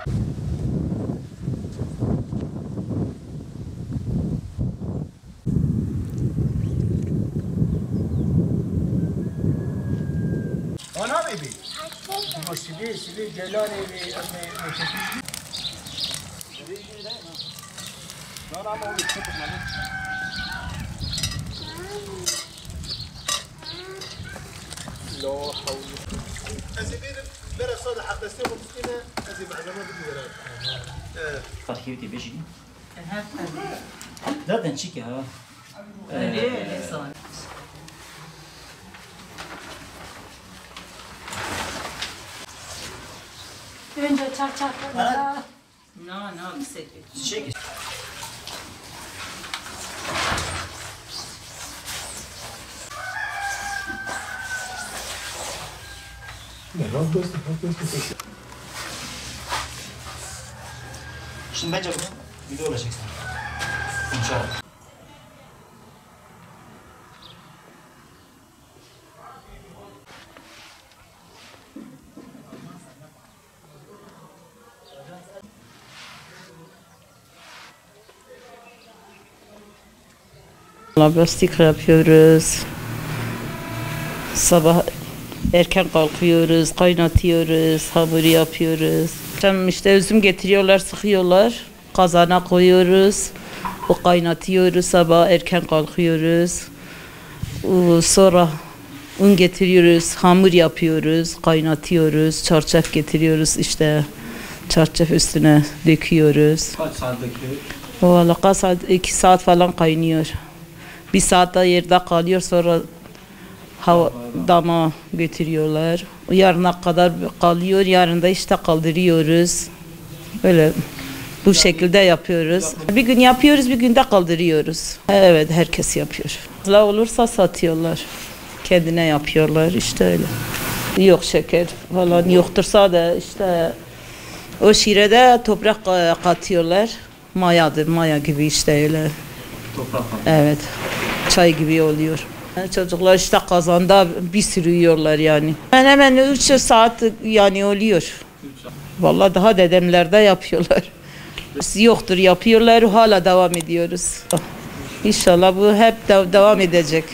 Ana bebi. Bu sivi Celal evi لا حول. أزيد برا صاد حق دستي ومسكينة أزيد بعزمة بدي برا. تركيبتي بيجي. zaten çiğ ha. Öyle sonra. Önce çarçaklar. No, bir sekret. Çiçek. Şimdi bence bunu video olacaksın. İnşallah. Lablastik yapıyoruz. Sabah erken kalkıyoruz, kaynatıyoruz, hamur yapıyoruz. İşte üzüm getiriyorlar, sıkıyorlar. Kazana koyuyoruz. O kaynatıyoruz, sabah erken kalkıyoruz. Sonra un getiriyoruz, hamur yapıyoruz, kaynatıyoruz. Çarçaf getiriyoruz, işte çarçaf üstüne döküyoruz. Kaç saat bekliyor? Valla kaç saat, 2 saat falan kaynıyor. 1 saat de yerde kalıyor, sonra dama götürüyorlar. Yarına kadar kalıyor, yarın da işte kaldırıyoruz. Öyle bu şekilde yapıyoruz. Bir gün yapıyoruz, bir gün de kaldırıyoruz. Evet, herkes yapıyor. Fazla olursa satıyorlar. Kendine yapıyorlar, işte öyle. Yok şeker falan yoktursa da işte o şirede toprak katıyorlar. Mayadır, maya gibi işte öyle. Toprak. Evet, çay gibi oluyor. Çocuklar işte kazanda bir sürü yiyorlar yani. Hemen 3 saat yani oluyor. Vallahi daha dedemlerde yapıyorlar. Yoktur, yapıyorlar, hala devam ediyoruz. İnşallah bu hep devam edecek.